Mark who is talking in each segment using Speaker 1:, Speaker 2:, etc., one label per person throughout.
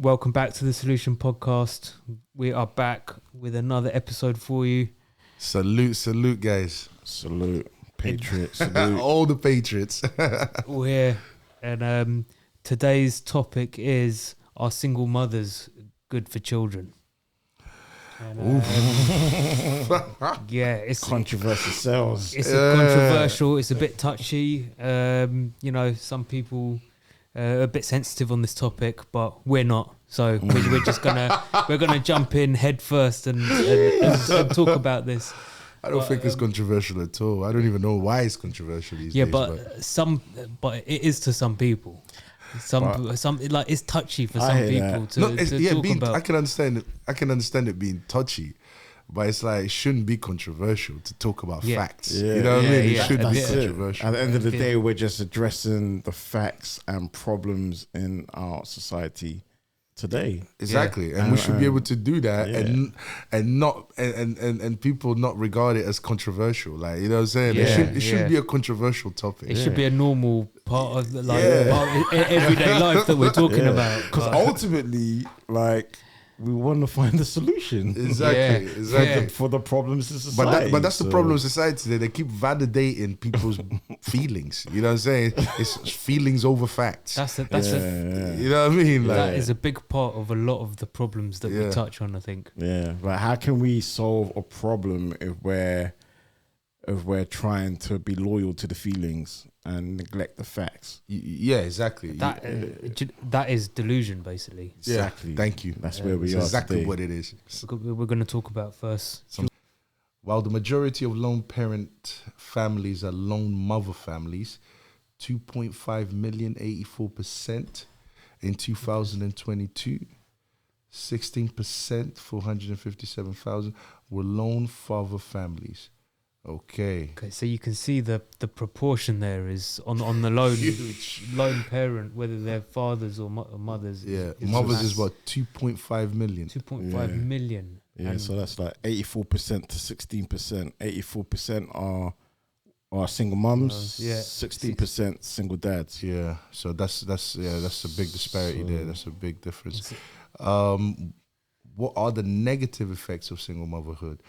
Speaker 1: welcome back to the Solution Podcast. We are back with another episode for you.
Speaker 2: Salute, guys.
Speaker 3: Salute, Patriots. Salute.
Speaker 2: All the Patriots.
Speaker 1: We're here, and today's topic is: are single mothers good for children? And, yeah, it's
Speaker 3: Controversy sells.
Speaker 1: It's a controversial. It's a bit touchy. Some people are a bit sensitive on this topic, but we're not. So we're just gonna jump in head first and talk about this.
Speaker 2: I don't think it's controversial at all. I don't even know why it's controversial these days.
Speaker 1: Yeah, but it is to some people. Some like it's touchy for some people to talk about.
Speaker 2: I can understand it being touchy, but it's like it shouldn't be controversial to talk about facts.
Speaker 3: Yeah.
Speaker 2: You know what I mean? It shouldn't be
Speaker 3: That's
Speaker 2: controversial.
Speaker 3: At the end of the day, we're just addressing the facts and problems in our society today.
Speaker 2: Exactly, and we should be able to do that, and people not regard it as controversial. Like, you know what I'm saying? It shouldn't be a controversial topic.
Speaker 1: It should be a normal part of everyday life that we're talking about.
Speaker 3: Because ultimately, like, we want to find a solution.
Speaker 2: Exactly.
Speaker 3: For the problems in society.
Speaker 2: But that's the problem with society today. They keep validating people's feelings. You know what I'm saying? It's feelings over facts.
Speaker 1: You
Speaker 2: know what I mean? Like,
Speaker 1: that is a big part of a lot of the problems that we touch on, I think.
Speaker 3: Yeah, but how can we solve a problem if we're trying to be loyal to the feelings and neglect the facts?
Speaker 2: Yeah, exactly.
Speaker 1: That is delusion, basically.
Speaker 2: Exactly. Yeah, thank you.
Speaker 3: That's where we are
Speaker 2: exactly
Speaker 3: today.
Speaker 2: What it is.
Speaker 1: We're going to talk about first.
Speaker 2: While the majority of lone parent families are lone mother families, 2.5 million, 84% in 2022, 16%, 457,000 were lone father families. Okay,
Speaker 1: so you can see the proportion there is on the lone parent, whether they're fathers or mothers.
Speaker 2: Yeah, mothers is what, 2.5 million.
Speaker 1: 2.5 million.
Speaker 3: Yeah, so that's like 84% to 16%. 84% are single mums. 16% single dads.
Speaker 2: Yeah, so that's a big disparity there. That's a big difference. What are the negative effects of single motherhood?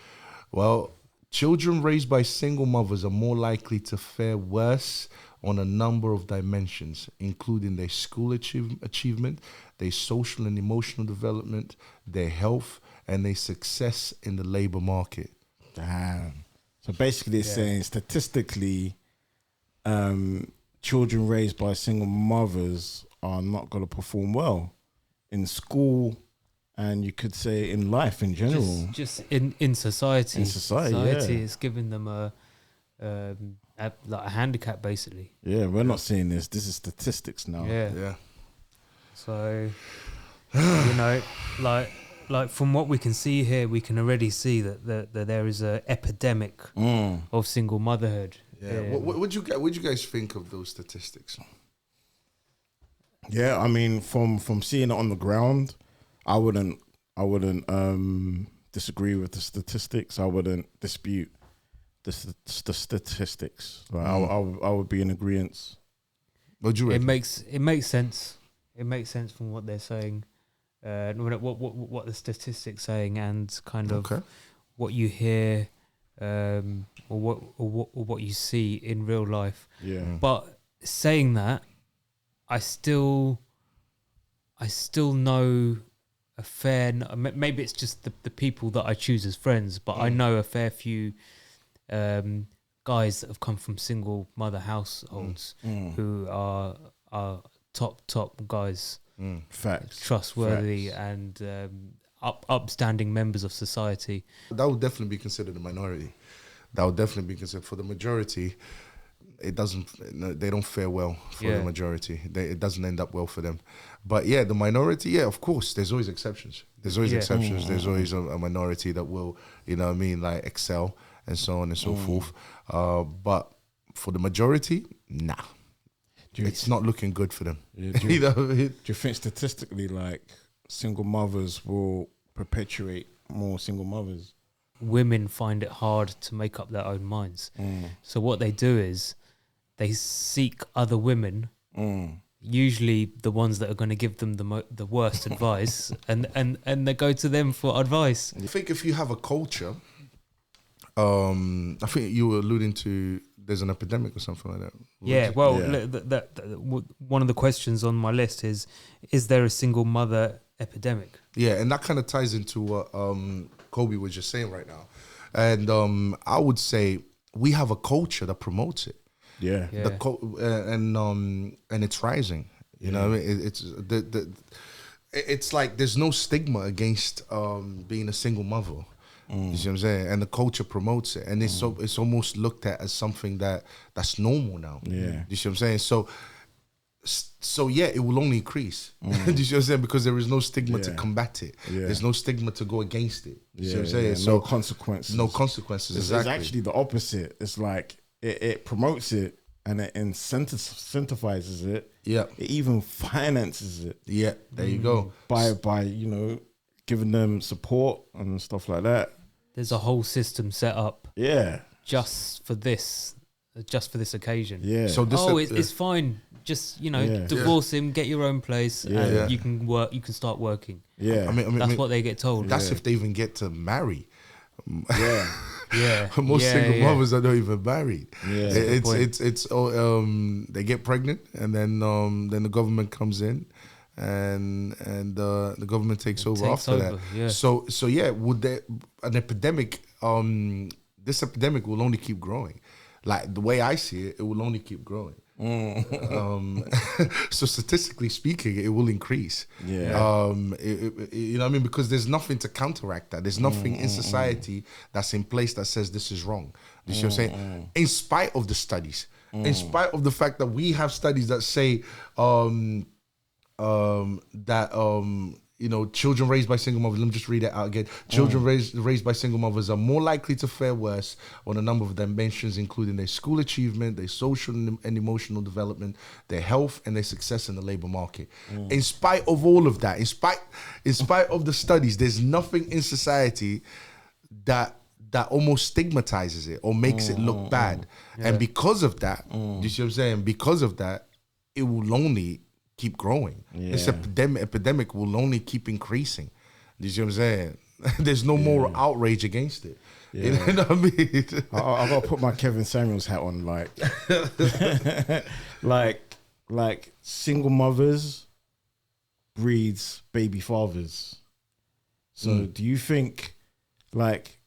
Speaker 2: Well, children raised by single mothers are more likely to fare worse on a number of dimensions, including their school achievement, their social and emotional development, their health, and their success in the labor market.
Speaker 3: Damn. So basically it's saying statistically, children raised by single mothers are not going to perform well in school, and you could say in life in general.
Speaker 1: Just in society.
Speaker 3: In society,
Speaker 1: it's giving them a handicap, basically.
Speaker 3: Yeah, we're not saying this. This is statistics now.
Speaker 1: Yeah. So, like from what we can see here, we can already see that there is an epidemic of single motherhood.
Speaker 2: Yeah. What you guys think of those statistics?
Speaker 3: Yeah, I mean, from seeing it on the ground, I wouldn't disagree with the statistics. I wouldn't dispute the statistics. Like, I would be in agreement.
Speaker 2: What do you reckon?
Speaker 1: It makes sense. It makes sense from what they're saying, what the statistics saying, and kind of what you hear, or what you see in real life.
Speaker 3: Yeah.
Speaker 1: But saying that, I still know a fair, maybe it's just the people that I choose as friends, but I know a fair few guys that have come from single mother households who are top guys,
Speaker 3: facts,
Speaker 1: trustworthy, and upstanding members of society.
Speaker 2: That would definitely be considered a minority. That would definitely be considered. For the majority, it doesn't. They don't fare well for the majority. It doesn't end up well for them. But yeah, the minority, yeah, of course, there's always exceptions. There's always exceptions. There's always a minority that will, you know what I mean, like excel and so on and so forth. But for the majority, nah. It's not looking good for them.
Speaker 3: Yeah, do you think statistically, like, single mothers will perpetuate more single mothers?
Speaker 1: Women find it hard to make up their own minds. So what they do is they seek other women usually the ones that are going to give them the worst advice, and they go to them for advice.
Speaker 2: I think if you have a culture, I think you were alluding to there's an epidemic or something like that.
Speaker 1: Yeah, well,
Speaker 3: Yeah.
Speaker 1: one of the questions on my list is there a single mother epidemic?
Speaker 2: Yeah, and that kind of ties into what Kobe was just saying right now. And I would say we have a culture that promotes it.
Speaker 3: Yeah.
Speaker 1: Yeah.
Speaker 2: And it's rising. You know, what I mean? It's like there's no stigma against being a single mother. You see what I'm saying? And the culture promotes it, and it's almost looked at as something that's normal now.
Speaker 3: Yeah.
Speaker 2: You see what I'm saying? So yeah, it will only increase. Do you see what I'm saying? Because there is no stigma to
Speaker 3: Yeah.
Speaker 2: combat it.
Speaker 3: Yeah.
Speaker 2: There's no stigma to go against it. You see what I'm
Speaker 3: Yeah,
Speaker 2: saying?
Speaker 3: yeah,
Speaker 2: So
Speaker 3: no consequences.
Speaker 2: no consequences.
Speaker 3: It's
Speaker 2: Exactly.
Speaker 3: actually the opposite. It's like it promotes it and it incentivizes it.
Speaker 2: Yeah.
Speaker 3: It even finances it
Speaker 2: Yeah. There you go.
Speaker 3: by you know, giving them support and stuff like that.
Speaker 1: There's a whole system set up
Speaker 3: Yeah.
Speaker 1: just for this occasion.
Speaker 3: Yeah.
Speaker 2: So this
Speaker 1: It's fine. Just
Speaker 3: Yeah.
Speaker 1: divorce him, get your own place,
Speaker 3: Yeah.
Speaker 1: and
Speaker 2: Yeah.
Speaker 1: you can work. You can start working.
Speaker 3: yeah.
Speaker 2: I mean,
Speaker 1: That's what they get told.
Speaker 2: that's if they even get to marry.
Speaker 3: yeah.
Speaker 1: Yeah,
Speaker 2: Most
Speaker 1: yeah,
Speaker 2: single
Speaker 1: yeah.
Speaker 2: mothers are not even married.
Speaker 3: Yeah.
Speaker 2: They get pregnant, and then the government comes in, and the government takes over
Speaker 1: takes
Speaker 2: after
Speaker 1: over,
Speaker 2: that.
Speaker 1: yeah.
Speaker 2: So yeah, would there an epidemic? This epidemic will only keep growing. Like the way I see it, it will only keep growing. So statistically speaking, it will increase.
Speaker 3: Yeah.
Speaker 2: You know what I mean? Because there's nothing to counteract that. There's nothing in society that's in place that says this is wrong. You see what I'm saying? In spite of the studies, in spite of the fact that we have studies that say children raised by single mothers. Let me just read it out again. Children raised by single mothers are more likely to fare worse on a number of dimensions, including their school achievement, their social and emotional development, their health, and their success in the labor market. In spite of all of that, in spite of the studies, there's nothing in society that almost stigmatizes it or makes it look bad. And because of that, you see what I'm saying? Because of that, it will only keep growing. This epidemic will only keep increasing. You see what I'm saying? There's no more outrage against it. You know what I mean?
Speaker 3: I gotta put my Kevin Samuels hat on, like single mothers breeds baby fathers. So do you think like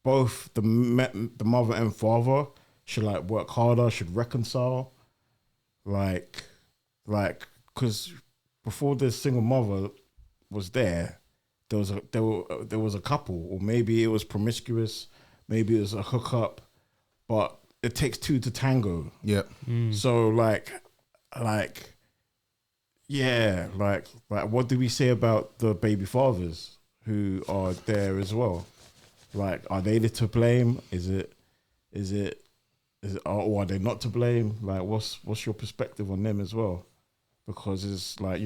Speaker 3: both the mother and father should like work harder, should reconcile, like because before the single mother was there was a couple, or maybe it was promiscuous, maybe it was a hookup, but it takes two to tango.
Speaker 2: Yeah.
Speaker 3: So like what do we say about the baby fathers who are there as well? Like, are they to blame? Is it or are they not to blame? Like, what's your perspective on them as well? Because it's like,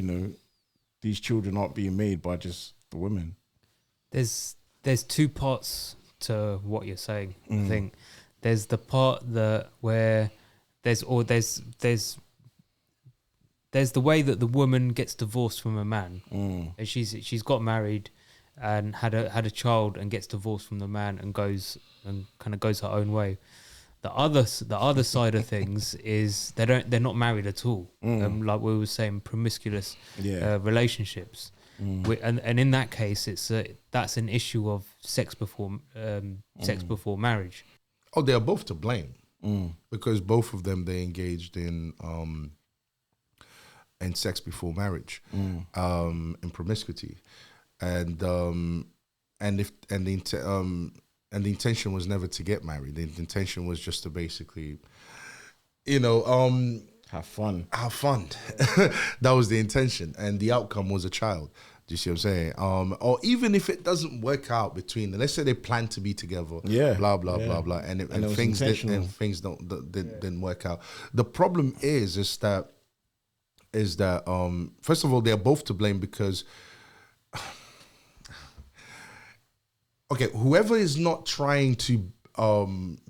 Speaker 3: these children aren't being made by just the women.
Speaker 1: There's two parts to what you're saying. I think there's the part where there's the way that the woman gets divorced from a man. And she's got married and had a child and gets divorced from the man and goes her own way. The other side of things is they're not married at all. Like we were saying, promiscuous relationships. And in that case, that's an issue of sex before marriage.
Speaker 2: Oh, they are both to blame because both of them they engaged in sex before marriage, in promiscuity, and the intention was never to get married. The intention was just to basically,
Speaker 3: Have fun.
Speaker 2: That was the intention, and the outcome was a child. Do you see what I'm saying? Or even if it doesn't work out between them, let's say they plan to be together, blah blah blah blah, and things didn't work out. The problem is that first of all, they're both to blame because okay, whoever is not trying to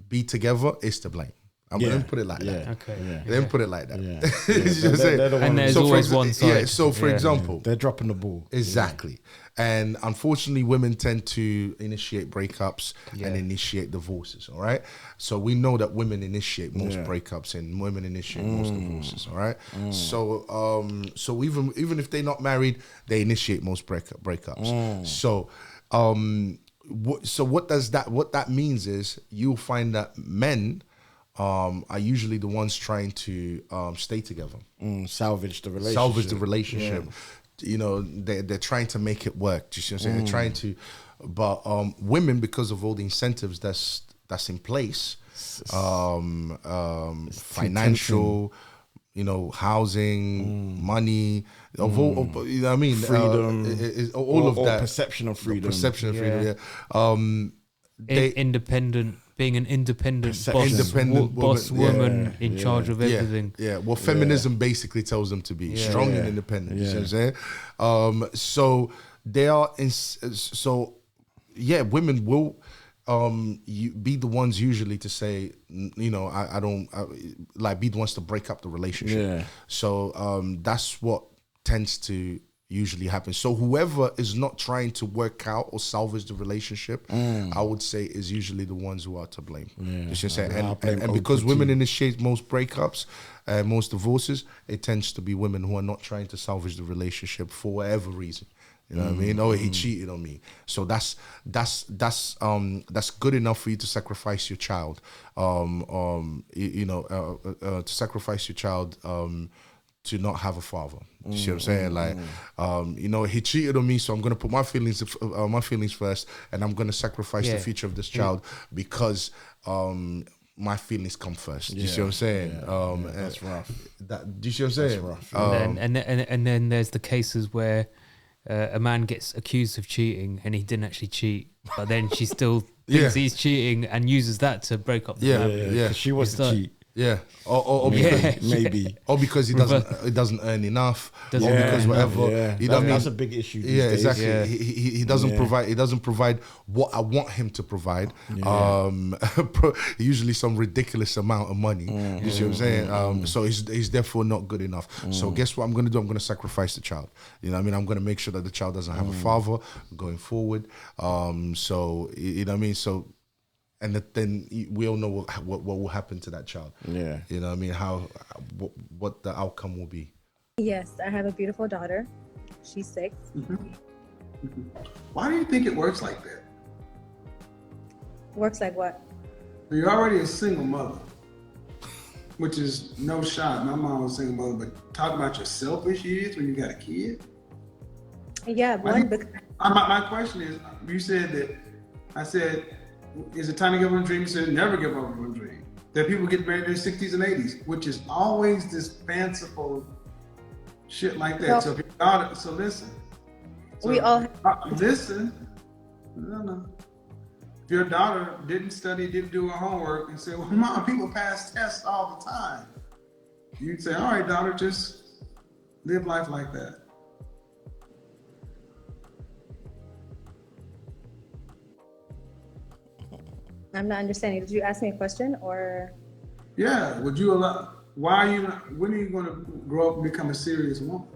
Speaker 2: be together is to blame. Let me put it like that.
Speaker 1: Okay.
Speaker 2: Let me put it like that.
Speaker 3: Yeah.
Speaker 2: You see what I'm saying?
Speaker 1: And there's always one side.
Speaker 2: Yeah, so for example,
Speaker 3: They're dropping the ball.
Speaker 2: exactly. And unfortunately, women tend to initiate breakups and initiate divorces. All right. So we know that women initiate most breakups and women initiate most divorces. All right. So even if they're not married, they initiate most breakups. So what that means is you'll find that men are usually the ones trying to stay together,
Speaker 3: Salvage the relationship.
Speaker 2: You know, they're trying to make it work. Do you see what I'm saying? They're trying to, but women, because of all the incentives that's in place, financial, you know, housing, money, you know what I mean,
Speaker 3: freedom,
Speaker 2: all of that,
Speaker 3: perception of freedom,
Speaker 1: Being an independent boss
Speaker 2: woman,
Speaker 1: woman in charge of everything.
Speaker 2: Well, feminism basically tells them to be strong and independent. You see what I'm saying? So they are women will be the ones usually to say, you know, I don't be the ones to break up the relationship. So that's what tends to usually happens. So whoever is not trying to work out or salvage the relationship, I would say is usually the ones who are to blame. And because women initiate most breakups and most divorces, it tends to be women who are not trying to salvage the relationship for whatever reason. You know what I mean? Oh, he cheated on me. So that's good enough for you to sacrifice your child. To sacrifice your child to not have a father. You see what I'm saying? Like, you know, he cheated on me, so I'm going to put my feelings first, and I'm going to sacrifice the future of this child because my feelings come first. Do you see what I'm saying?
Speaker 3: That's rough.
Speaker 2: Do you see what I'm saying?
Speaker 3: That's rough.
Speaker 1: And then there's the cases where a man gets accused of cheating and he didn't actually cheat, but then she still thinks he's cheating and uses that to break up the family.
Speaker 3: She wants to cheat.
Speaker 2: Yeah, or because
Speaker 3: maybe,
Speaker 2: or because he doesn't earn enough, or because whatever. You know what I mean?
Speaker 3: That's a big issue. These days.
Speaker 2: Exactly. Yeah. He doesn't provide. He doesn't provide what I want him to provide. Usually some ridiculous amount of money. You see what I'm saying? So he's therefore not good enough. So guess what I'm going to do? I'm going to sacrifice the child. You know what I mean? I'm going to make sure that the child doesn't have a father going forward. So you know what I mean? So. And then we all know what will happen to that child. Yeah, you know what I mean? What the outcome will be.
Speaker 4: Yes, I have a beautiful daughter. She's 6.
Speaker 5: Why do you think it works like that?
Speaker 4: Works like what?
Speaker 5: You're already a single mother, which is no shot. My mom was a single mother, but talk about your selfish years when you got a kid.
Speaker 4: Yeah,
Speaker 5: my question is, you said that. I said, is it time to give up on a dream? You said never give up on a dream. That people get married in their 60s and 80s, which is always this fanciful shit like that. So if your daughter, listen. Listen. No. If your daughter didn't study, didn't do her homework, and said, well, Mom, people pass tests all the time. You'd say, all right, daughter, just live life like that.
Speaker 4: I'm not understanding. Did you ask me a question or?
Speaker 5: Yeah. Would you allow? When are you going to grow up and become a serious woman?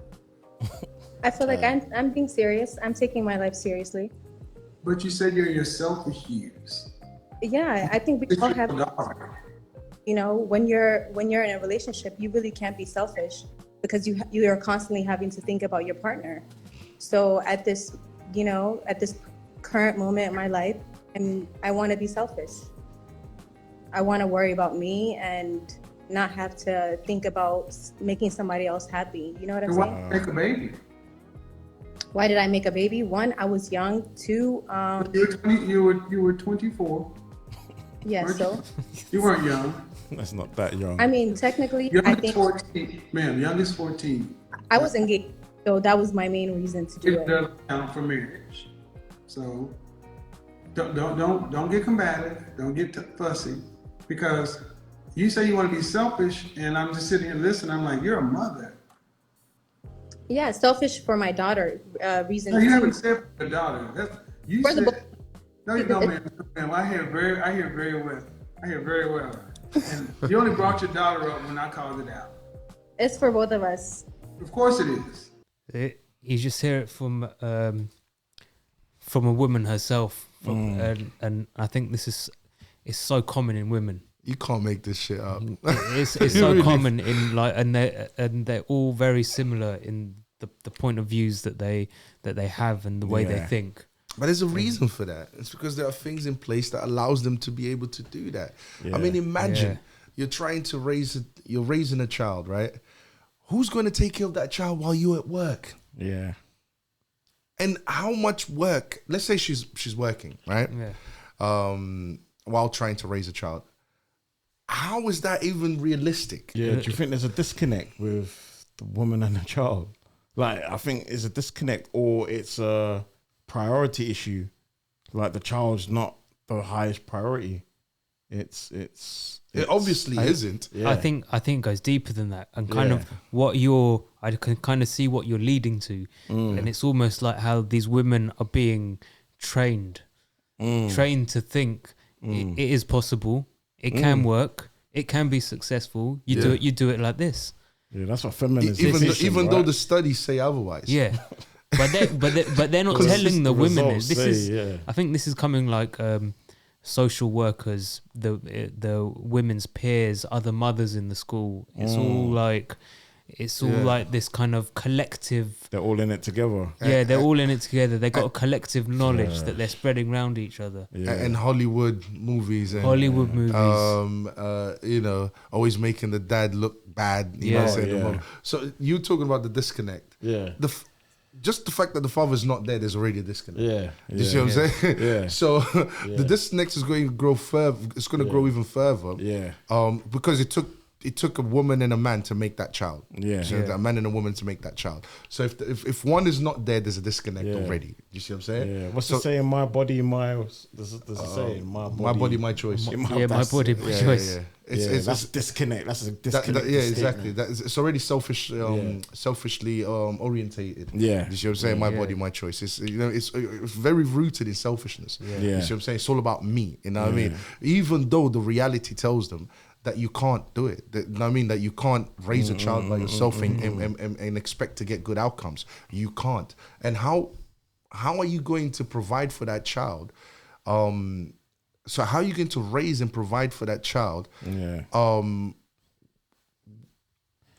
Speaker 4: I feel like I'm being serious. I'm taking my life seriously.
Speaker 5: But you said you're in your selfish years.
Speaker 4: Yeah, I think we all have. You know, when you're in a relationship, you really can't be selfish because you are constantly having to think about your partner. So at this current moment in my life, and I want to be selfish. I want to worry about me and not have to think about making somebody else happy. You know what I'm saying?
Speaker 5: Why make a baby?
Speaker 4: Why did I make a baby? 1, I was young. 2,
Speaker 5: you were 24.
Speaker 4: Yes, so
Speaker 5: you weren't young.
Speaker 3: That's not that young.
Speaker 4: I mean, technically,
Speaker 5: I think 14, ma'am. Youngest 14.
Speaker 4: I was engaged, so that was my main reason to do it.
Speaker 5: It doesn't count for marriage, so. Don't get combative. Don't get fussy, because you say you want to be selfish, and I'm just sitting here listening. I'm like, you're a mother.
Speaker 4: Yeah, selfish for my daughter. Reason.
Speaker 5: No, you haven't said for the daughter. No, you don't, ma'am. I hear very well. And you only brought your daughter up when I called it out.
Speaker 4: It's for both of us.
Speaker 5: Of course it is.
Speaker 1: You just hear it from a woman herself, and I think it's so common in women.
Speaker 2: You can't make this shit up.
Speaker 1: It's so common in like, and they're all very similar in the point of views that they have and the way they think.
Speaker 2: But there's a reason for that. It's because there are things in place that allows them to be able to do that. I mean, imagine you're trying to you're raising a child, right? Who's going to take care of that child while you're at work?
Speaker 3: Yeah.
Speaker 2: And how much work? Let's say she's working, right?
Speaker 1: Yeah.
Speaker 2: While trying to raise a child. How is that even realistic?
Speaker 3: Yeah. Do you think there's a disconnect with the woman and the child? Like, I think it's a disconnect, or it's a priority issue. Like, the child's not the highest priority. It
Speaker 2: obviously isn't.
Speaker 3: Yeah.
Speaker 1: I think it goes deeper than that, and kind of I can kind of see what you're leading to, and it's almost like how these women are being trained to think it is possible, it can work, it can be successful. You do it like this.
Speaker 3: Yeah, that's what feminism is.
Speaker 2: Even though the studies say otherwise.
Speaker 1: Yeah. But they're not telling the women
Speaker 3: results
Speaker 1: this
Speaker 3: say,
Speaker 1: is. I think this is coming like social workers, the women's peers, other mothers in the school. It's all like like this kind of collective.
Speaker 3: They're all in it together.
Speaker 1: Yeah, they're all in it together. They got a collective knowledge that they're spreading around each other.
Speaker 3: Yeah.
Speaker 2: And Hollywood movies and
Speaker 1: Hollywood movies.
Speaker 2: you know, always making the dad look bad. You know, saying the mom. So you talking about the disconnect?
Speaker 3: Yeah.
Speaker 2: Just the fact that the father's not there, there's already a disconnect.
Speaker 3: Yeah.
Speaker 2: You see what I'm saying?
Speaker 3: Yeah.
Speaker 2: So the disconnect is going to grow further. It's going to grow even further.
Speaker 3: Yeah.
Speaker 2: Because it took a woman and a man to make that child.
Speaker 3: Yeah.
Speaker 2: So a man and a woman to make that child. So if one is not there, there's a disconnect already. You see what I'm saying?
Speaker 3: Yeah. What's the saying? My body, there's a saying. My
Speaker 2: body, my choice.
Speaker 1: My body, my choice.
Speaker 3: That's disconnect. That's a disconnect.
Speaker 2: Exactly. It's already selfishly orientated.
Speaker 3: Yeah.
Speaker 2: You see what I'm saying? My body, my choice. It's it's very rooted in selfishness.
Speaker 3: Yeah.
Speaker 2: You see what I'm saying? It's all about me. You know what I mean? Even though the reality tells them that you can't do it. You know what I mean? That you can't raise a child by yourself and expect to get good outcomes. You can't. And how are you going to provide for that child? So how are you going to raise and provide for that child?
Speaker 3: Yeah.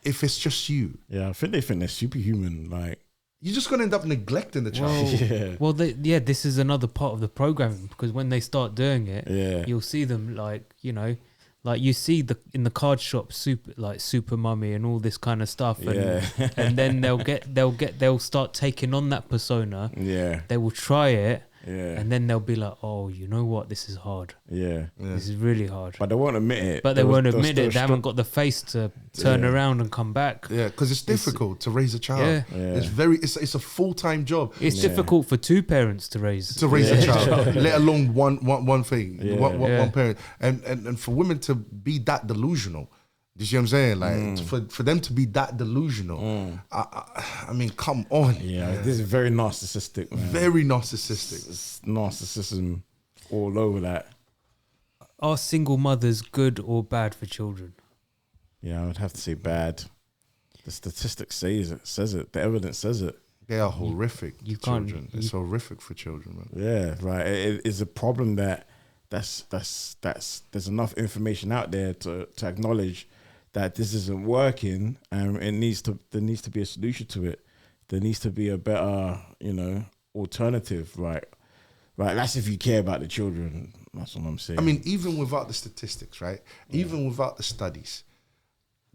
Speaker 2: If it's just you.
Speaker 3: Yeah, I think they think they're superhuman. Like,
Speaker 2: you're just going to end up neglecting the child.
Speaker 1: Well, this is another part of the programming, because when they start doing it, you'll see them like, you know, like you see in the card shop super mummy and all this kind of stuff, and then they'll start taking on that persona.
Speaker 3: Yeah,
Speaker 1: they will try it.
Speaker 3: Yeah.
Speaker 1: And then they'll be like, oh, you know what? This is hard.
Speaker 3: Yeah.
Speaker 1: This is really hard.
Speaker 3: But they won't admit it.
Speaker 1: But they won't admit it. They haven't got the face to turn around and come back.
Speaker 2: Yeah, because it's difficult to raise a child.
Speaker 1: Yeah.
Speaker 2: It's a full-time job.
Speaker 1: It's difficult for two parents to raise
Speaker 2: a child, let alone one thing, one parent. And for women to be that delusional. You see what I'm saying? Like for them to be that delusional, I mean, come on.
Speaker 3: Yeah, this is very narcissistic, man.
Speaker 2: Very narcissistic.
Speaker 3: It's narcissism all over that.
Speaker 1: Are single mothers good or bad for children?
Speaker 3: Yeah, I would have to say bad. The statistics says it. The evidence says it.
Speaker 2: They are horrific for children. It's horrific for children, man.
Speaker 3: Yeah, right. It is a problem that's there's enough information out there to acknowledge that this isn't working, and there needs to be a solution to it. There needs to be a better, alternative, right? Right. That's if you care about the children. That's what I'm saying.
Speaker 2: I mean, even without the statistics, right? Even without the studies,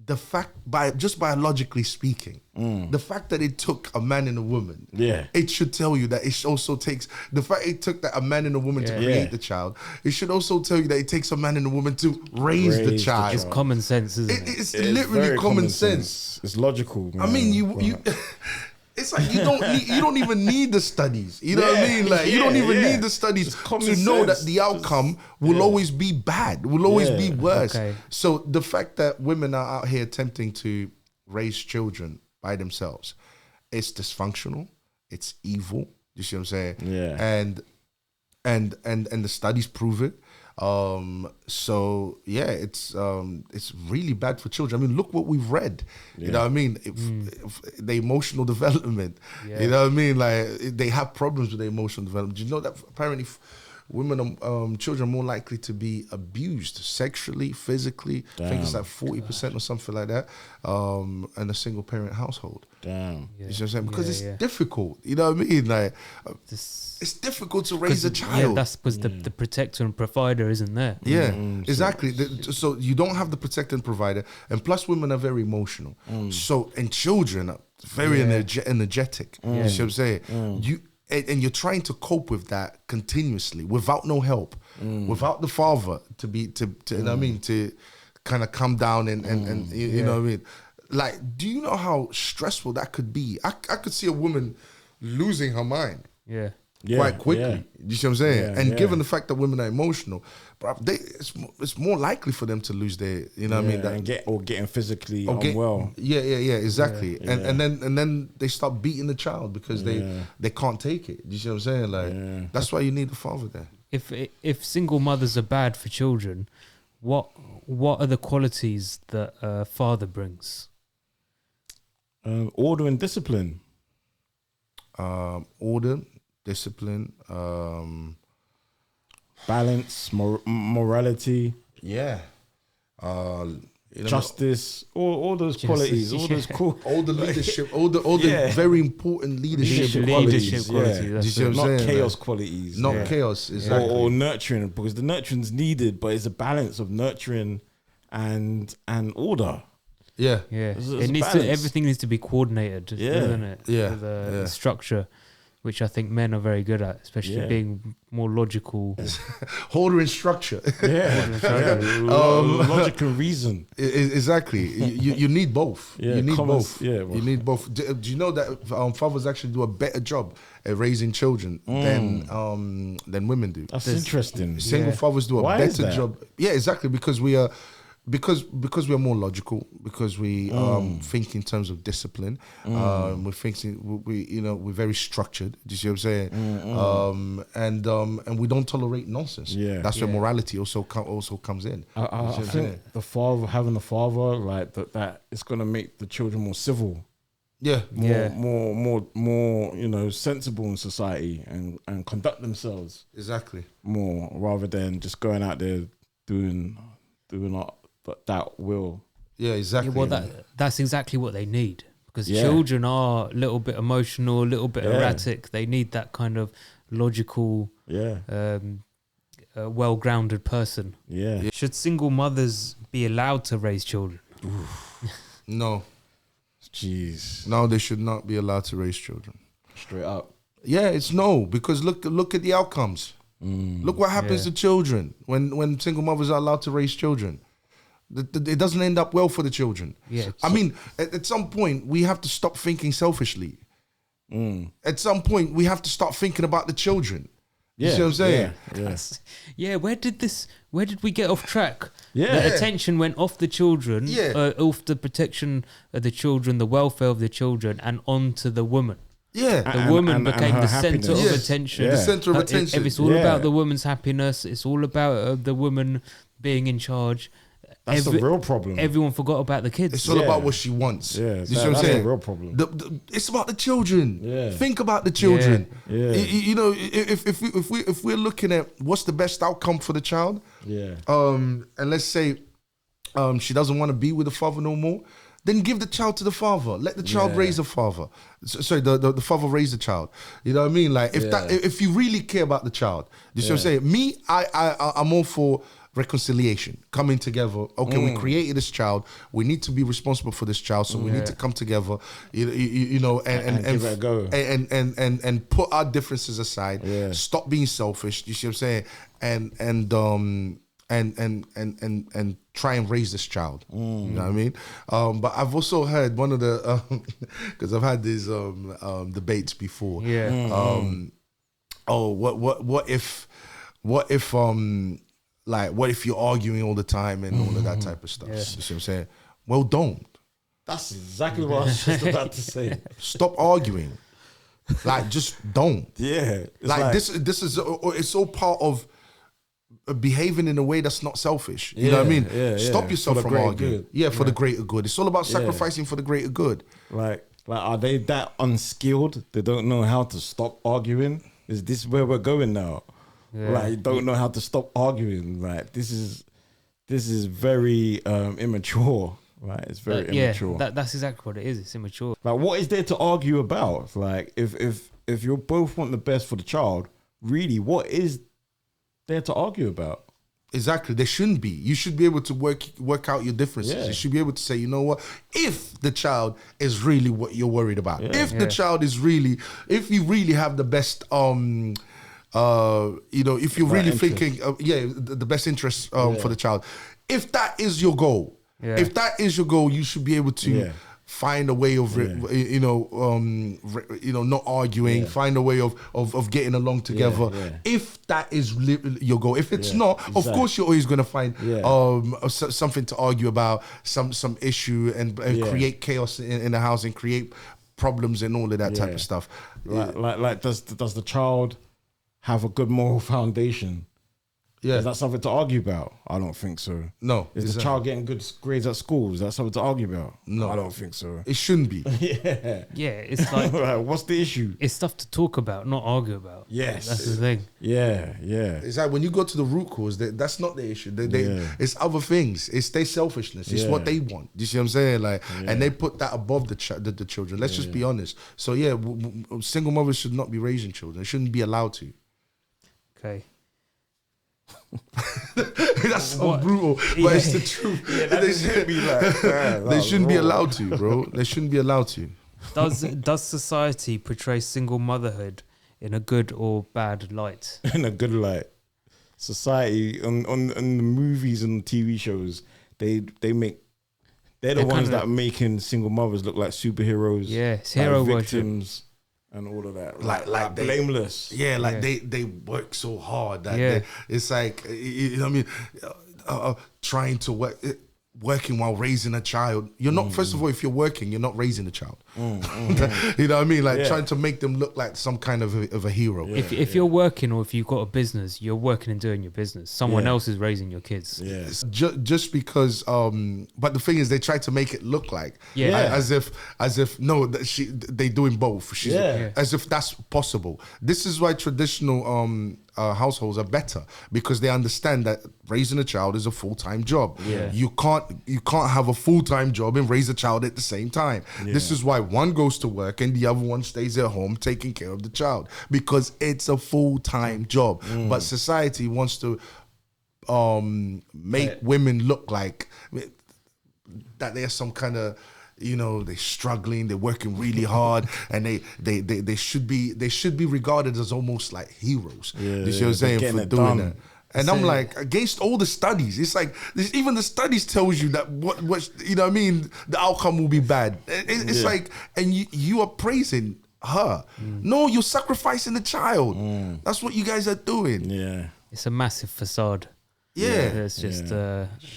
Speaker 2: the fact, just biologically speaking, the fact that it took a man and a woman, it should tell you that it also takes, the fact it took that a man and a woman to create the child, it should also tell you that it takes a man and a woman to raise the child.
Speaker 1: It's common sense, isn't it?
Speaker 2: It's literally common sense.
Speaker 3: It's logical, man.
Speaker 2: I mean, you it's like you don't even need the studies. You know what I mean? Like you don't even need the studies to know that the outcome will always be bad, will always be worse.
Speaker 1: Okay.
Speaker 2: So the fact that women are out here attempting to raise children by themselves, it's dysfunctional, it's evil. You see what I'm saying?
Speaker 3: Yeah.
Speaker 2: And the studies prove it. So yeah, it's really bad for children. I mean, look what we've read. You know what I mean? If the emotional development.
Speaker 1: Yeah.
Speaker 2: You know what I mean? Like they have problems with the emotional development. Do you know that apparently women, children are more likely to be abused sexually, physically? I think it's like 40% or something like that. In a single parent household.
Speaker 3: Damn.
Speaker 2: You know what I'm saying? Because it's difficult. You know what I mean? Like it's difficult to raise a child.
Speaker 1: Yeah, that's because the protector and provider isn't there.
Speaker 2: Yeah, exactly. So you don't have the protector and provider, and plus women are very emotional. So and children are very energetic. You see what I'm saying? And you're trying to cope with that continuously without no help, without the father to you know what I mean, to kind of come down and you know what I mean. Like, do you know how stressful that could be? I could see a woman losing her mind.
Speaker 1: Yeah.
Speaker 2: Quite quickly. You see what I'm saying?
Speaker 3: Yeah,
Speaker 2: and given the fact that women are emotional, but it's more likely for them to lose their, you know what I mean? That,
Speaker 3: and getting physically unwell.
Speaker 2: Yeah, exactly. Yeah. And then they start beating the child because they can't take it. You see what I'm saying? Like that's why you need the father there.
Speaker 1: If single mothers are bad for children, what are the qualities that a father brings?
Speaker 3: Order and discipline.
Speaker 2: Order, discipline,
Speaker 3: balance, morality.
Speaker 2: Yeah. You know,
Speaker 3: justice, all those qualities, all those cool,
Speaker 2: all the leadership, all the very important leadership
Speaker 1: qualities.
Speaker 2: Do you see what I'm
Speaker 3: not
Speaker 2: saying?
Speaker 3: chaos qualities,
Speaker 2: not chaos, exactly.
Speaker 3: or nurturing, because the nurturing's needed, but it's a balance of nurturing and order.
Speaker 2: Yeah,
Speaker 1: It needs to. Everything needs to be coordinated, doesn't it?
Speaker 2: Yeah,
Speaker 1: with a structure, which I think men are very good at, especially being more logical.
Speaker 2: Order and structure.
Speaker 3: Logic and reason.
Speaker 2: Exactly. You need both. You need both.
Speaker 3: Yeah,
Speaker 2: you need both. Do you know that fathers actually do a better job at raising children than women do?
Speaker 3: That's interesting.
Speaker 2: Single fathers do a
Speaker 3: Why is
Speaker 2: better
Speaker 3: that?
Speaker 2: job. Yeah, exactly. Because we are. Because we are more logical, because we think in terms of discipline, we're thinking we're very structured. Do you see what I'm saying? And we don't tolerate nonsense.
Speaker 3: Yeah,
Speaker 2: that's where morality also comes in.
Speaker 3: I think having a father like that is gonna make the children more civil.
Speaker 2: Yeah,
Speaker 3: more sensible in society and conduct themselves
Speaker 2: exactly
Speaker 3: more, rather than just going out there doing that will.
Speaker 2: Yeah, exactly.
Speaker 1: Yeah, well, that's exactly what they need, because children are a little bit emotional, a little bit erratic. They need that kind of logical, well-grounded person.
Speaker 3: Yeah.
Speaker 1: Should single mothers be allowed to raise children?
Speaker 2: No.
Speaker 3: Jeez.
Speaker 2: No, they should not be allowed to raise children.
Speaker 3: Straight up.
Speaker 2: Yeah, it's no, because look at the outcomes. Look what happens to children when single mothers are allowed to raise children. It doesn't end up well for the children.
Speaker 1: Yeah,
Speaker 2: I mean, at some point, we have to stop thinking selfishly. At some point, we have to start thinking about the children. You see what I'm saying?
Speaker 1: Yeah. Where did we get off track?
Speaker 3: Yeah.
Speaker 1: The attention went off the children, off the protection of the children, the welfare of the children, and onto the woman.
Speaker 2: Yeah.
Speaker 1: The woman became the
Speaker 3: happiness.
Speaker 1: center of attention.
Speaker 2: The center of attention.
Speaker 1: It's all about the woman's happiness. It's all about the woman being in charge.
Speaker 3: That's the real problem.
Speaker 1: Everyone forgot about the kids.
Speaker 2: It's all about what she wants.
Speaker 3: Yeah,
Speaker 2: you see what I'm saying?
Speaker 3: That's the real problem.
Speaker 2: It's about the children.
Speaker 3: Yeah.
Speaker 2: Think about the children.
Speaker 3: Yeah.
Speaker 2: You know, if we're looking at what's the best outcome for the child, and let's say she doesn't want to be with the father no more, then give the child to the father. Let the child raise the father. Sorry, the father raise the child. You know what I mean? Like if you really care about the child, you see what I'm saying? Me, I'm all for reconciliation, coming together. Okay, we created this child. We need to be responsible for this child, so we need to come together. You know, and
Speaker 3: give it a go,
Speaker 2: and put our differences aside. Yeah. Stop being selfish. You see what I'm saying? And try and raise this child. You know what I mean? But I've also heard one of the because I've had these debates before. What if you're arguing all the time and all of that type of stuff? You see what I'm saying? Well, don't.
Speaker 3: That's exactly what I was just about to say.
Speaker 2: Stop arguing. Like, just don't.
Speaker 3: Yeah.
Speaker 2: Like this is it's all part of behaving in a way that's not selfish. You know what I mean? Stop yourself
Speaker 3: For the
Speaker 2: from
Speaker 3: greater
Speaker 2: arguing.
Speaker 3: good.
Speaker 2: Yeah, for the greater good. It's all about sacrificing for the greater good.
Speaker 3: Like, are they that unskilled? They don't know how to stop arguing? Is this where we're going now?
Speaker 1: Yeah.
Speaker 3: Like, don't know how to stop arguing. Like, this is very immature. Right, it's very immature.
Speaker 1: That's exactly what it is. It's immature.
Speaker 3: Like, what is there to argue about? Like, if you both want the best for the child, really, what is there to argue about?
Speaker 2: Exactly. There shouldn't be. You should be able to work out your differences.
Speaker 3: Yeah.
Speaker 2: You should be able to say, you know what, if the child is really what you're worried about, the child is really, if you really have the best, if you're really thinking, the best interest for the child, if that is your goal, you should be able to find a way of, not arguing, find a way of getting along together. If that is your goal, if it's not, of course you're always going to find something to argue about, some issue, and create chaos in the house and create problems and all of that type of stuff.
Speaker 3: Like does the child have a good moral foundation?
Speaker 2: Yeah.
Speaker 3: Is that something to argue about? I don't think so.
Speaker 2: No.
Speaker 3: Is the child getting good grades at school? Is that something to argue about?
Speaker 2: No.
Speaker 3: I don't think so.
Speaker 2: It shouldn't be.
Speaker 1: Yeah, it's like
Speaker 3: what's the issue?
Speaker 1: it's stuff to talk about, not argue about.
Speaker 3: Yes.
Speaker 1: That's the thing.
Speaker 3: Yeah.
Speaker 2: It's like when you go to the root cause, that's not the issue. It's other things. It's their selfishness. It's what they want. Do you see what I'm saying? Like, and they put that above the children. Let's just be honest. So single mothers should not be raising children. They shouldn't be allowed to.
Speaker 1: Okay.
Speaker 2: That's so brutal, but it's the truth. They shouldn't be allowed to, bro. They shouldn't be allowed to.
Speaker 1: Does society portray single motherhood in a good or bad light?
Speaker 3: In a good light. Society on the movies and TV shows, they're the ones that are making single mothers look like superheroes.
Speaker 1: Yeah, it's hero
Speaker 3: victims. And all of that, like blameless.
Speaker 2: They work so hard that it's like, you know what I mean, trying to working while raising a child. You're not, first of all, if you're working, you're not raising a child. You know what I mean? Like trying to make them look like some kind of a hero.
Speaker 1: If you're working, or if you've got a business, you're working and doing your business. Someone else is raising your kids.
Speaker 2: Just because, but the thing is, they try to make it look like as if no, they doing both. As if that's possible. This is why traditional households are better, because they understand that raising a child is a full-time job. You can't have a full-time job and raise a child at the same time. This is why one goes to work and the other one stays at home taking care of the child, because it's a full-time job. But society wants to make women look like that they're some kind of, they're struggling, they're working really hard, and they should be regarded as almost like heroes. You see what I'm saying, for doing that. And I'm like, against all the studies, it's like even the studies tells you that what you know what I mean, the outcome will be bad. It's like, and you are praising her. No, you're sacrificing the child. That's what you guys are doing.
Speaker 1: It's a massive facade. It's just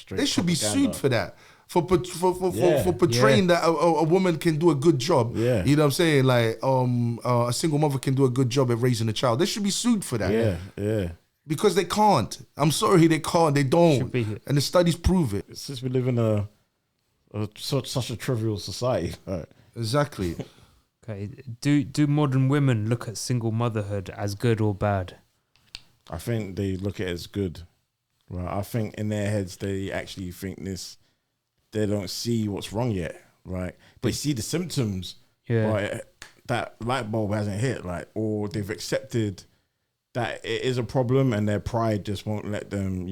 Speaker 2: they should be sued for that. For portraying that a woman can do a good job. You know what I'm saying? Like a single mother can do a good job at raising a child. They should be sued for that. Because they can't. I'm sorry, they can't. They don't. And the studies prove it.
Speaker 3: Since we live in such a trivial society. Right.
Speaker 2: Exactly.
Speaker 1: Okay. Do modern women look at single motherhood as good or bad?
Speaker 3: I think they look at it as good. Right. I think in their heads they actually think this. They don't see what's wrong yet. Right. They see the symptoms. Right. That light bulb hasn't hit. Like, or they've accepted that it is a problem, and their pride just won't let them,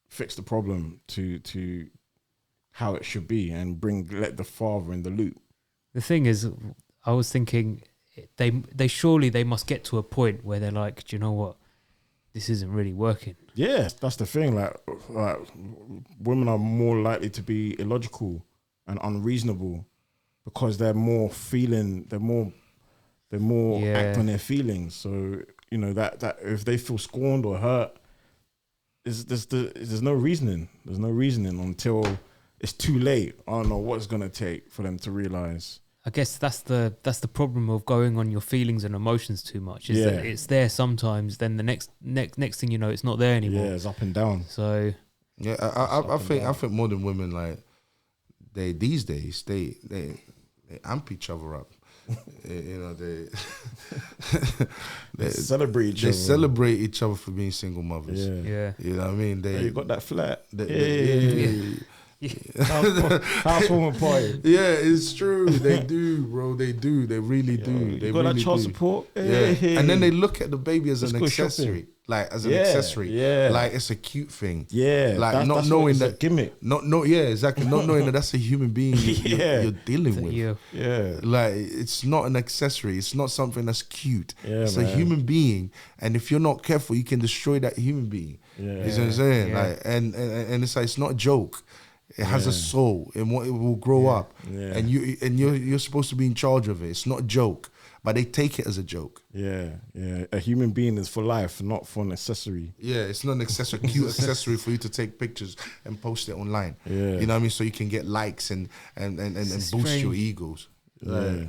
Speaker 3: fix the problem to how it should be, and let the father in the loop.
Speaker 1: The thing is, I was thinking, they surely must get to a point where they're like, do you know what, this isn't really working.
Speaker 3: Yeah, that's the thing. Like women are more likely to be illogical and unreasonable because they're more act on their feelings. So, that if they feel scorned or hurt, there's no reasoning. There's no reasoning until it's too late. I don't know what it's going to take for them to realize.
Speaker 1: I guess that's the problem of going on your feelings and emotions too much. Is that it's there sometimes, then the next thing you know, it's not there anymore.
Speaker 3: Yeah, it's up and down.
Speaker 1: So
Speaker 2: yeah, I think modern women, like, these days they amp each other up. You know, they
Speaker 3: celebrate each other.
Speaker 2: They celebrate each other for being single mothers.
Speaker 1: Yeah.
Speaker 2: You know what I mean?
Speaker 3: You got that flat.
Speaker 2: Housewarming party. Yeah, it's true. They do, bro. They do. They really do. They
Speaker 3: got
Speaker 2: really
Speaker 3: that child
Speaker 2: do.
Speaker 3: support.
Speaker 2: Yeah.
Speaker 3: Hey.
Speaker 2: And then they look at the baby as
Speaker 3: Let's
Speaker 2: an
Speaker 3: go
Speaker 2: accessory.
Speaker 3: shopping.
Speaker 2: Like, as an accessory.
Speaker 3: Yeah.
Speaker 2: Like, it's a cute thing.
Speaker 3: Yeah.
Speaker 2: Like, not knowing that
Speaker 3: gimmick.
Speaker 2: Yeah, exactly. Not knowing that that's a human being you're dealing with.
Speaker 3: Yeah.
Speaker 2: Like, it's not an accessory. It's not something that's cute.
Speaker 3: Yeah,
Speaker 2: it's
Speaker 3: man.
Speaker 2: a human being. And if you're not careful, you can destroy that human being.
Speaker 3: Yeah.
Speaker 2: You know what I'm saying?
Speaker 1: Yeah.
Speaker 2: Like, and it's like, it's not a joke. It has a soul, and it will grow up.
Speaker 3: Yeah.
Speaker 2: And you're supposed to be in charge of it. It's not a joke, but they take it as a joke.
Speaker 3: Yeah. A human being is for life, not for an accessory.
Speaker 2: Yeah, it's not an accessory, cute accessory for you to take pictures and post it online.
Speaker 3: Yeah.
Speaker 2: You know what I mean? So you can get likes and boost
Speaker 1: strange.
Speaker 2: your egos.
Speaker 3: Yeah.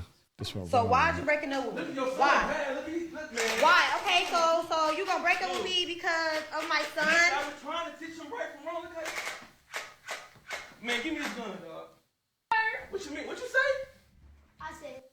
Speaker 6: So why'd you breaking up with me? Why? Why? Okay, so you gonna break up with me because of my son?
Speaker 7: I was trying to teach him right from wrong. Look at man, give me this gun, dog. What you mean? What you say?
Speaker 6: I said.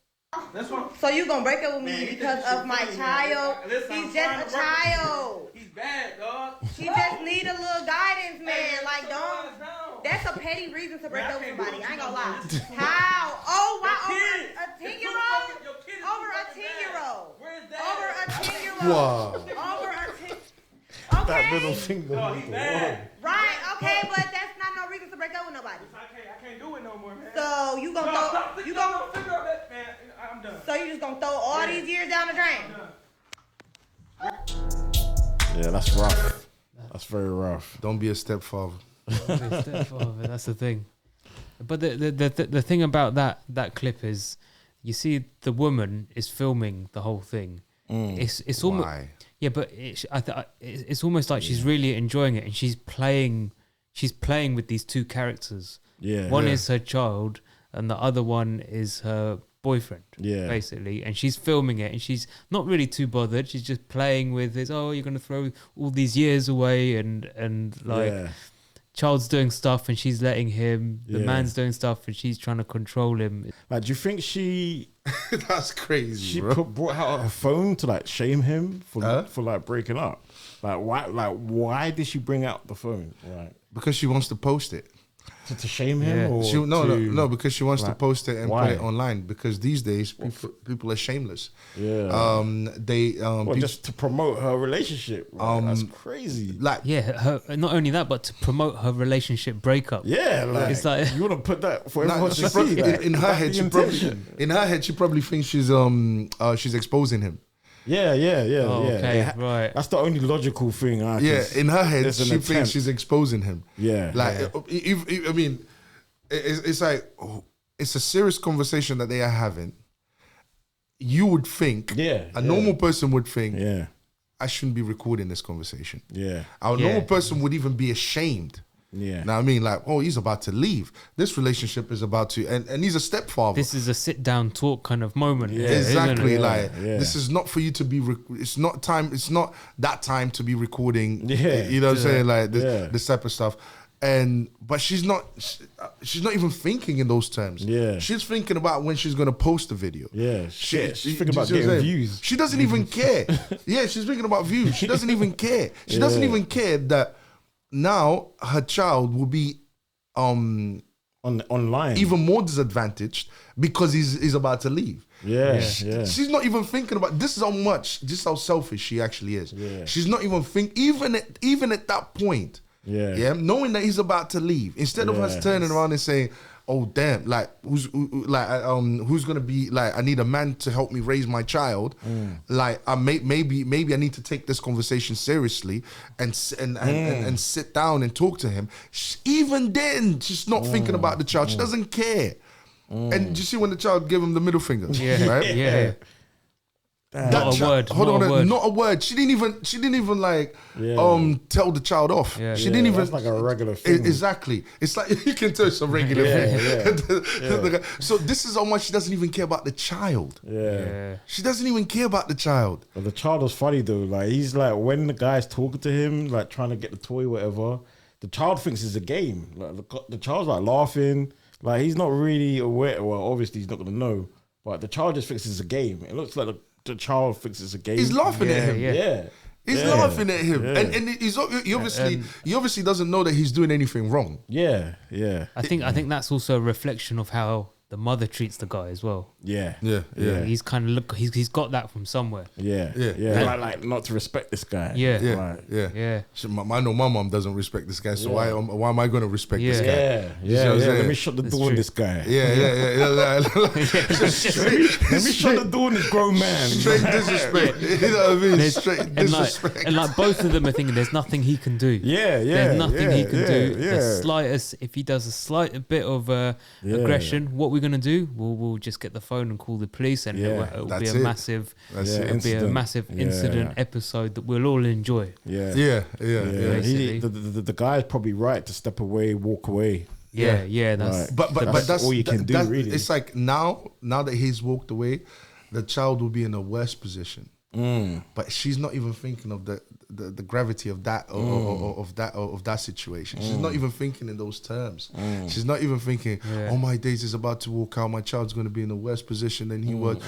Speaker 7: That's what.
Speaker 6: So you gonna break up with me
Speaker 7: Man, he
Speaker 6: because
Speaker 7: think
Speaker 6: of my
Speaker 7: shit funny,
Speaker 6: child?
Speaker 7: man. Listen,
Speaker 6: He's
Speaker 7: I'm
Speaker 6: just
Speaker 7: trying
Speaker 6: a
Speaker 7: to work with
Speaker 6: child.
Speaker 7: He's bad, dog.
Speaker 6: She just need a little guidance, man.
Speaker 7: Hey,
Speaker 6: Like,
Speaker 7: shut
Speaker 6: don't.
Speaker 7: your ass down.
Speaker 6: That's a petty reason to break
Speaker 7: Man, I
Speaker 6: up with
Speaker 7: can't do
Speaker 6: somebody.
Speaker 7: what
Speaker 6: I ain't
Speaker 7: you
Speaker 6: gonna
Speaker 7: do.
Speaker 6: lie.
Speaker 7: This is too
Speaker 6: How? Oh, why
Speaker 7: Your
Speaker 6: over
Speaker 7: kid.
Speaker 6: a
Speaker 7: It's
Speaker 6: 10-year-old?
Speaker 7: too fucking- your kid is
Speaker 6: Over
Speaker 7: too
Speaker 6: a
Speaker 7: fucking
Speaker 6: 10-year-old.
Speaker 7: bad. Where's that?
Speaker 6: Over a 10-year-old.
Speaker 2: Wow.
Speaker 6: Over a 10.
Speaker 3: That middle
Speaker 6: Okay.
Speaker 3: finger.
Speaker 7: Oh, he bad.
Speaker 6: Right. Okay, but that's not no reason to break up with nobody.
Speaker 7: I can't do it no more, man.
Speaker 6: So you gonna
Speaker 7: No,
Speaker 6: throw?
Speaker 7: stop.
Speaker 6: You
Speaker 7: Don't
Speaker 6: gonna?
Speaker 7: figure out that, man. I'm done.
Speaker 6: So you just gonna throw all these years down the drain?
Speaker 3: Yeah, that's rough. That's very rough.
Speaker 2: Don't be a stepfather.
Speaker 1: That's the thing. But the thing about that clip is, you see the woman is filming the whole thing. It's almost
Speaker 2: Why?
Speaker 1: but it's almost like she's really enjoying it, and she's playing with these two characters.
Speaker 3: Yeah.
Speaker 1: One
Speaker 3: Yeah.
Speaker 1: is her child, and the other one is her boyfriend.
Speaker 3: Yeah.
Speaker 1: Basically, and she's filming it, and she's not really too bothered. She's just playing with this. Oh, you're gonna throw all these years away, and like.
Speaker 3: Yeah.
Speaker 1: Child's doing stuff and she's letting him. The
Speaker 3: Yeah.
Speaker 1: man's doing stuff and she's trying to control him.
Speaker 3: Like, do you think she
Speaker 2: That's crazy, bro.
Speaker 3: brought out her phone to like shame him
Speaker 2: Huh?
Speaker 3: for like breaking up? Like, why did she bring out the phone? Like,
Speaker 2: Because she wants to post it.
Speaker 3: to shame him?
Speaker 1: Yeah.
Speaker 3: Or
Speaker 2: No, because she wants to
Speaker 3: like,
Speaker 2: post it and
Speaker 3: why?
Speaker 2: put it online. Because these days people are shameless.
Speaker 3: Yeah.
Speaker 2: They
Speaker 3: just to promote her relationship. Like, that's crazy.
Speaker 2: like
Speaker 1: Yeah, not only that, but to promote her relationship breakup.
Speaker 3: Yeah, like,
Speaker 1: It's like-
Speaker 3: you want to put that for
Speaker 2: nah,
Speaker 3: everyone
Speaker 2: she
Speaker 3: to
Speaker 2: probably-
Speaker 3: see. Like,
Speaker 2: in her
Speaker 3: that's
Speaker 2: head,
Speaker 3: the
Speaker 2: she probably thinks she's exposing him.
Speaker 3: Yeah.
Speaker 1: Oh,
Speaker 3: yeah.
Speaker 1: okay, right.
Speaker 3: That's the only logical thing.
Speaker 2: Yeah, in her head,
Speaker 3: there's an
Speaker 2: she thinks
Speaker 3: attempt.
Speaker 2: she's exposing him.
Speaker 3: Yeah.
Speaker 2: Like, I mean, it's like, it's a serious conversation that they are having. You would think, a normal person would think,
Speaker 3: Yeah.
Speaker 2: I shouldn't be recording this conversation.
Speaker 3: Yeah.
Speaker 2: A
Speaker 1: Yeah.
Speaker 2: normal person would even be ashamed.
Speaker 3: Yeah.
Speaker 2: Now I mean, like, oh, he's about to leave. This relationship is about to, and he's a stepfather.
Speaker 1: This is a sit down talk kind of moment.
Speaker 3: Yeah.
Speaker 2: Exactly,
Speaker 1: isn't it?
Speaker 2: like
Speaker 3: Yeah.
Speaker 2: this is not for you to be. It's not time. It's not that time to be recording.
Speaker 3: Yeah.
Speaker 2: You know what I'm saying, like
Speaker 3: Yeah.
Speaker 2: this type of stuff. But she's not even thinking in those terms.
Speaker 3: Yeah.
Speaker 2: She's thinking about when she's gonna post the video.
Speaker 3: Yeah. She's thinking about
Speaker 2: do you see what I'm
Speaker 3: getting
Speaker 2: saying?
Speaker 3: views.
Speaker 2: She doesn't even care. Yeah, she's thinking about views. She doesn't even care. She
Speaker 3: Yeah.
Speaker 2: doesn't even care that now her child will be
Speaker 3: Online.
Speaker 2: even more disadvantaged because he's about to leave.
Speaker 3: Yeah.
Speaker 2: She's not even thinking about this is how selfish she actually is.
Speaker 3: Yeah.
Speaker 2: She's not even even at that point.
Speaker 3: Yeah.
Speaker 2: Knowing that he's about to leave, instead of us
Speaker 3: Yeah.
Speaker 2: turning around and saying, "Oh damn, like who's gonna be like? I need a man to help me raise my child. Like maybe I need to take this conversation seriously and sit down and talk to him." Even then, she's not thinking about the child. She doesn't care. And you see when the child gave him the middle finger,
Speaker 1: Yeah,
Speaker 2: right?
Speaker 1: yeah. Not a word.
Speaker 2: Hold
Speaker 1: not
Speaker 2: on,
Speaker 1: a word.
Speaker 2: not a word. She didn't even like tell the child off.
Speaker 1: Yeah.
Speaker 2: She didn't even.
Speaker 3: That's like a regular thing.
Speaker 2: Exactly. It's like you can tell it's a regular thing. So this is how much she doesn't even care about the child.
Speaker 1: Yeah.
Speaker 2: She doesn't even care about the child.
Speaker 3: But the child was funny though. Like he's like when the guy's talking to him, like trying to get the toy, whatever. The child thinks it's a game. Like the child's like laughing. Like he's not really aware. Well, obviously he's not gonna know. But the child just thinks it's a game. It looks like the child thinks it's a game.
Speaker 2: He's laughing at him.
Speaker 3: Yeah.
Speaker 2: He's laughing at him, and he obviously doesn't know that he's doing anything wrong.
Speaker 3: Yeah.
Speaker 1: I think that's also a reflection of how the mother treats the guy as well.
Speaker 3: Yeah.
Speaker 1: He's kind of he's got that from somewhere.
Speaker 3: Yeah. Like not to respect this guy.
Speaker 1: Yeah.
Speaker 2: I know my mom doesn't respect this guy, so why am I going to respect this guy?
Speaker 3: Yeah. Let me shut the door on this guy.
Speaker 2: Yeah.
Speaker 3: Let me shut the door on this grown man.
Speaker 2: Straight disrespect. You know what I mean? Straight disrespect.
Speaker 1: And like both of them are thinking there's nothing he can do. There's nothing he can do. The slightest, if he does a slight bit of aggression, what we're gonna do? We'll just get the phone and call the police, and it'll be a massive incident episode that we'll all enjoy.
Speaker 2: Yeah.
Speaker 3: The guy's probably right to step away, walk away.
Speaker 1: That's
Speaker 2: but that's
Speaker 3: all you can do. Really,
Speaker 2: it's like now that he's walked away, the child will be in a worse position. But she's not even thinking of the gravity of that of that situation. She's not even thinking in those terms. She's not even thinking, oh my days is about to walk out, my child's going to be in a worse position than he was.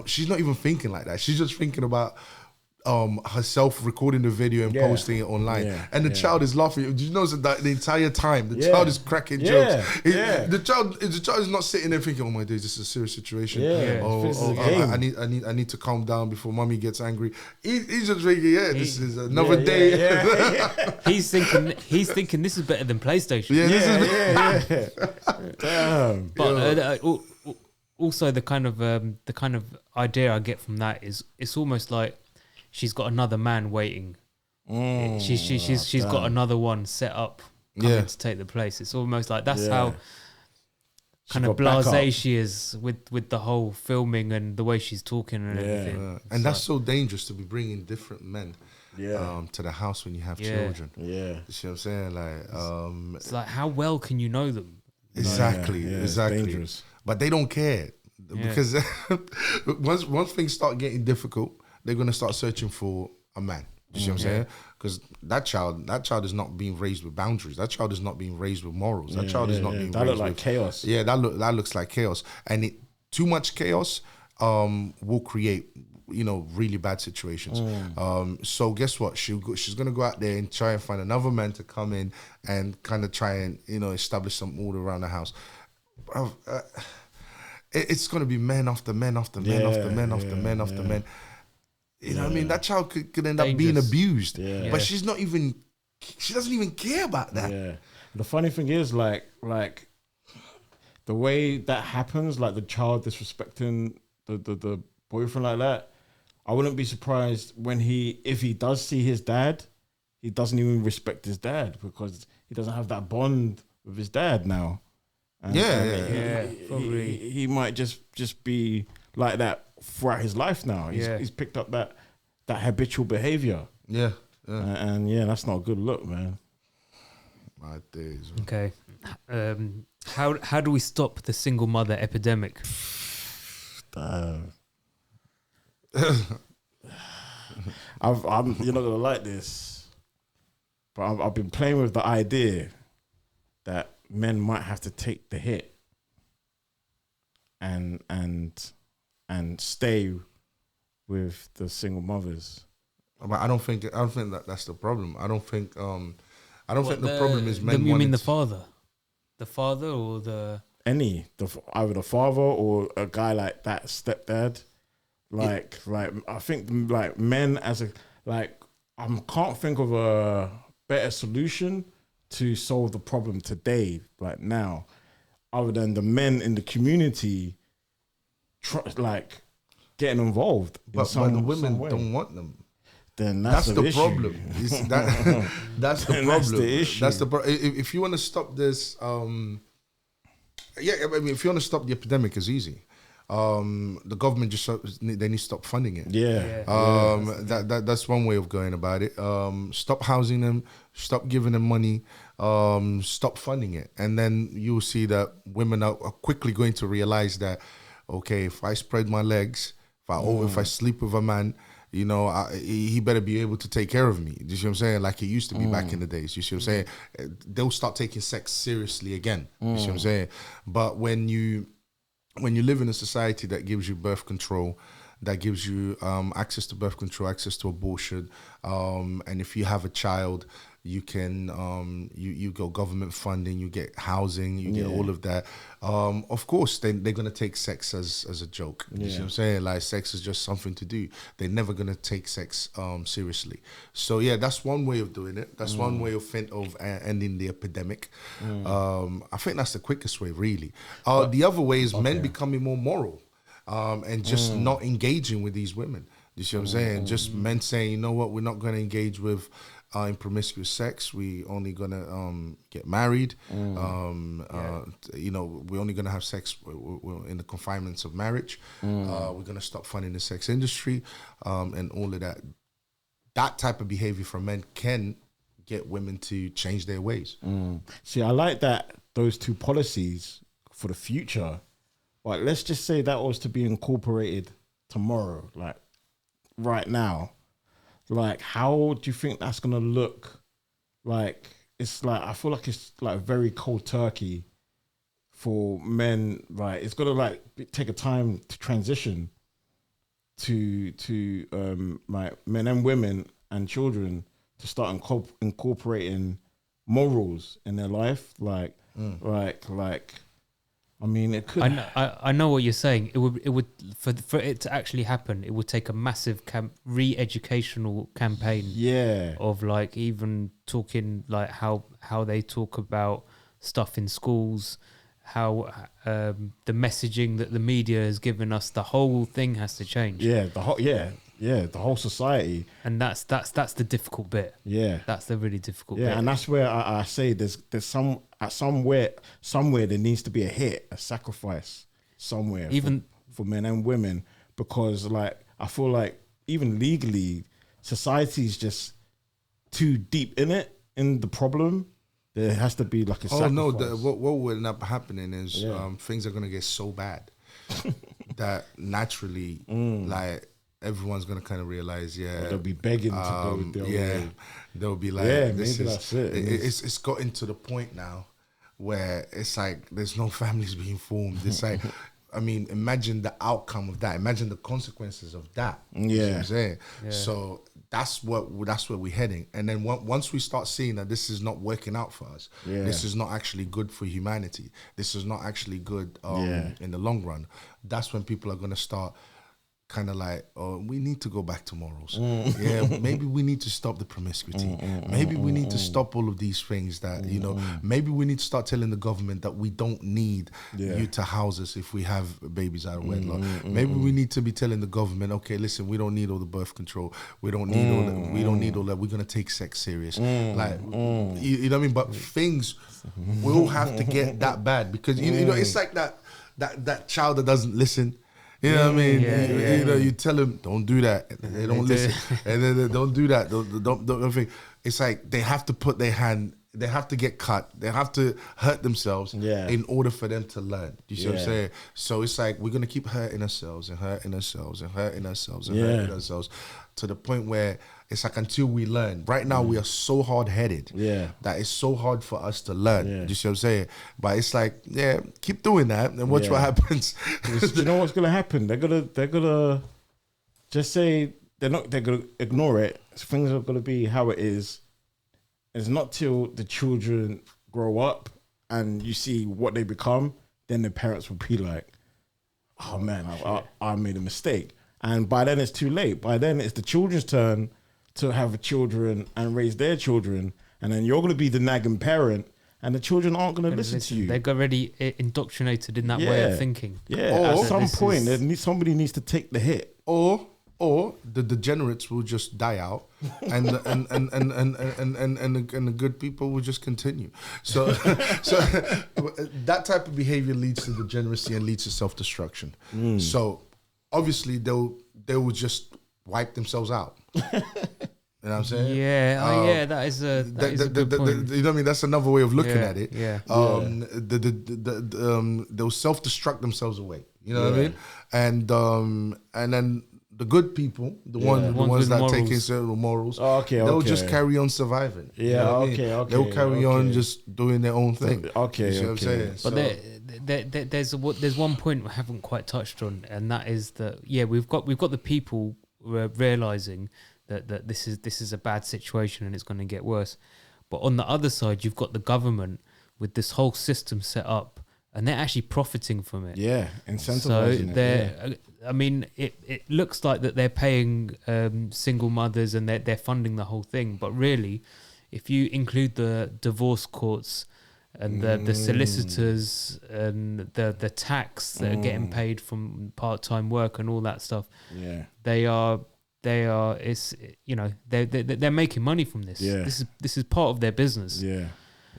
Speaker 2: She's not even thinking like that. She's just thinking about herself recording the video and posting it online, and the child is laughing. Did you notice that the entire time the child is cracking jokes? The child is not sitting there thinking, "Oh my days, this is a serious situation. I need to calm down before mommy gets angry." He's just thinking, this is another day.
Speaker 1: He's thinking this is better than PlayStation.
Speaker 3: Damn.
Speaker 1: But also the kind of idea I get from that is it's almost like she's got another man waiting. She's got another one set up coming to take the place. It's almost like that's how kind of blasé she is with the whole filming and the way she's talking and everything.
Speaker 2: And that's so dangerous to be bringing different men to the house when you have children. You see what I'm saying? Like,
Speaker 1: it's like, how well can you know them?
Speaker 2: Exactly.
Speaker 3: Dangerous.
Speaker 2: But they don't care because once things start getting difficult, they're gonna start searching for a man. You see what I'm saying? Because that child is not being raised with boundaries. That child is not being raised with morals. That child is not being
Speaker 3: that
Speaker 2: raised
Speaker 3: look like
Speaker 2: with
Speaker 3: chaos.
Speaker 2: Yeah, that looks like chaos, and too much chaos will create really bad situations. So guess what? She's gonna go out there and try and find another man to come in and kind of try and establish some order around the house. It's gonna be men after men after men after men after men after men. You know what I mean? That child could end up being abused. But she doesn't even care about that.
Speaker 3: Yeah. The funny thing is, like the way that happens, like the child disrespecting the boyfriend like that, I wouldn't be surprised if he does see his dad, he doesn't even respect his dad because he doesn't have that bond with his dad now. And he might just be like that throughout his life now. He's picked up that habitual behavior. And that's not a good look, man.
Speaker 2: My days.
Speaker 1: Okay, how do we stop the single mother epidemic?
Speaker 3: I'm you're not gonna like this, but I've been playing with the idea that men might have to take the hit and stay with the single mothers.
Speaker 2: But I don't think that's the problem. I don't think the problem is men.
Speaker 1: You mean the father or the
Speaker 3: either the father or a guy like that stepdad. Like I think like men as I can't think of a better solution to solve the problem today, like now, other than the men in the community getting involved.
Speaker 2: But the women don't want them.
Speaker 3: Then that's the
Speaker 2: problem. That's the problem.
Speaker 3: That's the issue.
Speaker 2: That's the if you want to stop this, if you want to stop the epidemic, it's easy. the government they need to stop funding it. That's one way of going about it. Stop housing them, stop giving them money, stop funding it, and then you'll see that women are quickly going to realize that, okay, if I spread my legs, if I sleep with a man, you know, he better be able to take care of me. You see what I'm saying? Like it used to be back in the days. You see what I'm saying? They'll start taking sex seriously again. You see what I'm saying? But when you live in a society that gives you birth control, that gives you access to birth control, access to abortion, and if you have a child, you can you go government funding, you get housing, you get all of that. Of course, they're gonna take sex as a joke. You see what I'm saying? Like sex is just something to do. They're never gonna take sex seriously. So yeah, that's one way of doing it. That's one way of ending the epidemic. I think that's the quickest way, really. The other way is men becoming more moral and just not engaging with these women. You see what I'm saying? Just men saying, you know what, we're not gonna engage with in promiscuous sex. We only gonna get married. You know, we're only gonna have sex in the confinements of marriage. We're gonna stop funding the sex industry, and all of that. That type of behavior from men can get women to change their ways.
Speaker 3: See, I like that, those two policies for the future. But let's just say that was to be incorporated tomorrow, like right now. Like, how do you think that's gonna look? Like, it's like, I feel like it's like very cold turkey for men. Right, it's gonna like take a time to transition to like men and women and children to start incorporating morals in their life. Like, I mean, it could.
Speaker 1: I know what you're saying. It would for it to actually happen, it would take a massive re-educational campaign.
Speaker 3: Yeah.
Speaker 1: Of like even talking like how they talk about stuff in schools, how the messaging that the media has given us, the whole thing has to change.
Speaker 3: Yeah. The whole society.
Speaker 1: And that's the difficult bit.
Speaker 3: Yeah.
Speaker 1: That's the really difficult bit.
Speaker 3: Yeah, and that's where I say there's somewhere there needs to be a hit, a sacrifice somewhere, even for men and women, because like I feel like even legally, society is just too deep in the problem. There has to be like a sacrifice.
Speaker 2: No, what will end up happening is things are gonna get so bad that naturally, like, everyone's gonna kind of realize,
Speaker 3: they'll be begging to go their way.
Speaker 2: They'll be like,
Speaker 3: maybe that's it.
Speaker 2: It's gotten to the point now where it's like there's no families being formed. It's like, I mean, imagine the outcome of that. Imagine the consequences of that. You know what I'm saying? Yeah. So that's where we're heading. And then once we start seeing that this is not working out for us, this is not actually good for humanity, this is not actually good in the long run, that's when people are gonna start kind of like, oh, we need to go back to morals. Maybe we need to stop the promiscuity. Maybe we need to stop all of these things that, you know, maybe we need to start telling the government that we don't need you to house us if we have babies out of wedlock. Maybe we need to be telling the government, okay, listen, we don't need all the birth control. We don't need all that. We don't need all that. We're going to take sex serious. Like, you know what I mean? But things will have to get that bad because, you know, it's like that child that doesn't listen. You know what I mean? You know, you tell them, don't do that. They don't listen. And then they don't do that. Don't think. It's like they have to put their hand, they have to get cut. They have to hurt themselves in order for them to learn. You see what I'm saying? So it's like we're going to keep hurting ourselves and hurting ourselves and hurting ourselves and hurting ourselves to the point where it's like until we learn. Right now, we are so hard-headed that it's so hard for us to learn. You see what I'm saying? But it's like, keep doing that and watch what happens.
Speaker 3: You know what's gonna happen? They're gonna just say they're gonna ignore it. Things are gonna be how it is. It's not till the children grow up and you see what they become, then the parents will be like, "Oh man, I made a mistake." And by then it's too late. By then it's the children's turn to have children and raise their children, and then you're going to be the nagging parent, and the children aren't going to listen to you.
Speaker 1: They're already indoctrinated in that way of thinking.
Speaker 3: Yeah, at some point, somebody needs to take the hit.
Speaker 2: Or or the degenerates will just die out, and the good people will just continue. So that type of behavior leads to degeneracy and leads to self-destruction. So obviously they will just wipe themselves out. You know what I'm saying?
Speaker 1: Yeah, that is a good point.
Speaker 2: You know what I mean? That's another way of looking at it.
Speaker 1: Yeah.
Speaker 2: They'll self-destruct themselves away. You know what I mean? And then the good people, the ones that take in certain morals, they'll just carry on surviving.
Speaker 3: Yeah,
Speaker 2: you know what I mean? They'll carry on just doing their own thing. You see what I'm saying?
Speaker 1: But there's one point we haven't quite touched on, and that is that we've got the people realizing that this is a bad situation and it's going to get worse. But on the other side, you've got the government with this whole system set up, and they're actually profiting from it. Yeah,
Speaker 3: incentivizing
Speaker 1: it. I mean, it looks like that they're paying single mothers and they're funding the whole thing. But really, if you include the divorce courts and the solicitors and the tax that are getting paid from part-time work and all that stuff, they're making money from this. This is part of their business.
Speaker 3: Yeah,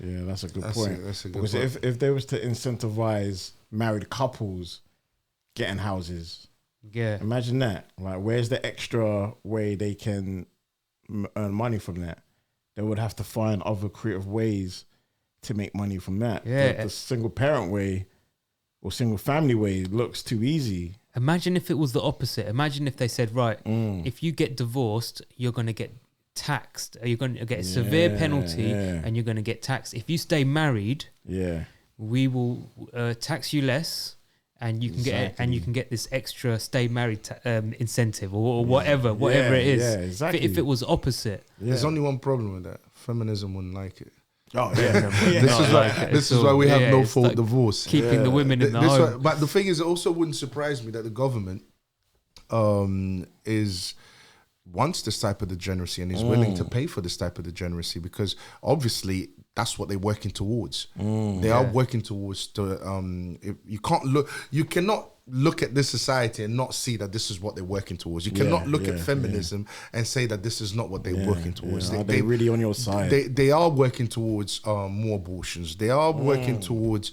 Speaker 3: that's a good point. Because if they was to incentivize married couples getting houses, imagine that. Like, where's the extra way they can earn money from that? They would have to find other creative ways to make money from that. The single parent way or single family way looks too easy.
Speaker 1: Imagine if it was the opposite. Imagine if they said, right, if you get divorced, you're going to get taxed. You're going to get a severe penalty and you're going to get taxed. If you stay married, we will tax you less, and you can get this extra stay married incentive or whatever it is.
Speaker 3: Yeah, exactly.
Speaker 1: If it was opposite.
Speaker 2: There's only one problem with that. Feminism wouldn't like it.
Speaker 3: Oh yeah,
Speaker 2: this is why we have no fault divorce.
Speaker 1: Keeping the women in the home.
Speaker 2: But the thing is, it also wouldn't surprise me that the government wants this type of degeneracy and is willing to pay for this type of degeneracy, because obviously that's what they're working towards. They are working towards you cannot look at this society and not see that this is what they're working towards. You cannot look at feminism and say that this is not what they're working towards.
Speaker 3: Are they really on your side?
Speaker 2: They are working towards more abortions. They are working towards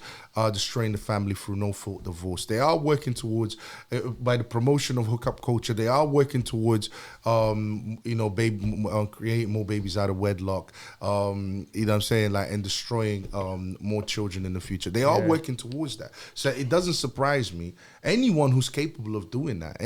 Speaker 2: destroying the family through no-fault divorce. They are working towards, by the promotion of hookup culture, they are working towards, creating more babies out of wedlock, you know what I'm saying, like, and destroying more children in the future. They are working towards that. So it doesn't surprise me. Anyone who's capable of doing that,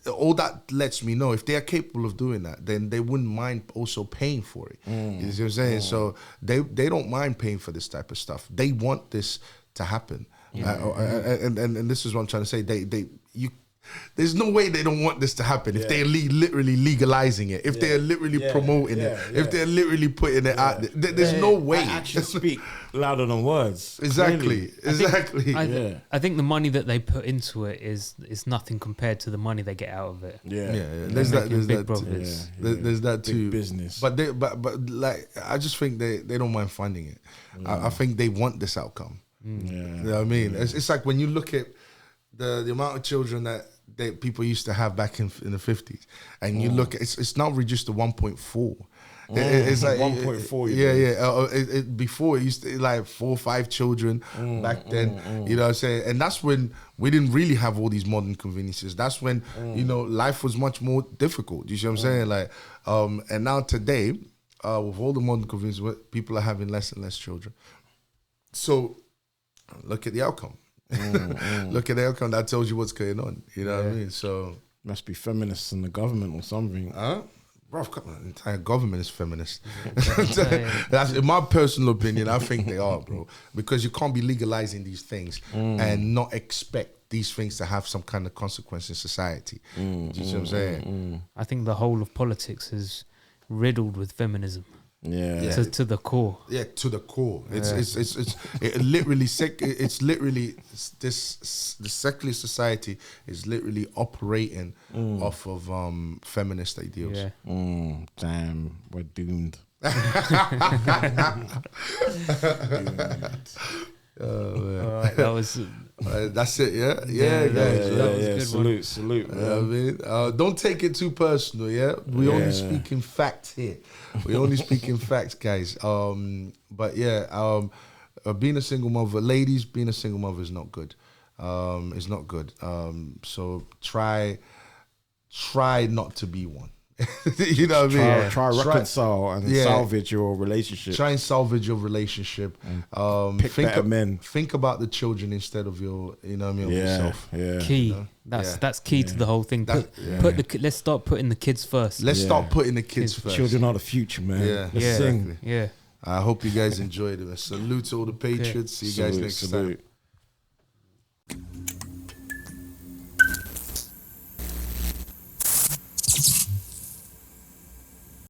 Speaker 2: all that lets me know if they are capable of doing that, then they wouldn't mind also paying for it. You see what I'm saying? So they don't mind paying for this type of stuff. They want this to happen. And this is what I'm trying to say. There's no way they don't want this to happen if they're literally legalizing it, if they're literally promoting it, if they're literally putting it out there. There's no way.
Speaker 3: Actions speak louder than words.
Speaker 2: Exactly.
Speaker 1: I think the money that they put into it is nothing compared to the money they get out of it.
Speaker 2: There's that too.
Speaker 3: Big business.
Speaker 2: But like, I just think they don't mind funding it. I think they want this outcome. You know what I mean? It's like when you look at the amount of children that people used to have back in the 50s, and you look at it's now reduced to 1.4. It's like
Speaker 3: 1.4.
Speaker 2: Before it used to like 4 or 5 children back then. You know what I'm saying? And that's when we didn't really have all these modern conveniences. That's when life was much more difficult. You see what I'm saying? Like, and now today, with all the modern conveniences, people are having less and less children. So look at the outcome. Look at the outcome. That tells you what's going on. You know what I mean? So
Speaker 3: must be feminists in the government or something.
Speaker 2: Bro, the entire government is feminist. That's in my personal opinion. I think they are, bro, because you can't be legalizing these things and not expect these things to have some kind of consequence in society. Do you see what I'm saying?
Speaker 1: I think the whole of politics is riddled with feminism. To the core.
Speaker 2: To the core. The secular society is literally operating off of feminist ideals.
Speaker 3: Damn, we're doomed.
Speaker 1: All right, that was
Speaker 2: That's it, yeah, guys.
Speaker 1: that was a good one.
Speaker 3: Salute,
Speaker 2: You know what I mean? Don't take it too personal, yeah? We only speak in facts here. We only speak in facts, guys. But yeah, being a single mother, ladies, being a single mother is not good. It's not good. So try not to be one. You know what I mean?
Speaker 3: Try reconcile and salvage your relationship.
Speaker 2: Try and salvage your relationship.
Speaker 3: Pick better men.
Speaker 2: Think about the children instead of your, you know what I mean, of yourself.
Speaker 1: Key.
Speaker 2: You know?
Speaker 1: That's key to the whole thing. Let's start putting the kids first.
Speaker 2: Let's start putting the kids first.
Speaker 3: Children are the future, man.
Speaker 2: Yeah,
Speaker 3: Let's sing.
Speaker 1: Yeah.
Speaker 2: I hope you guys enjoyed it. Salute to all the patriots. See you guys next time.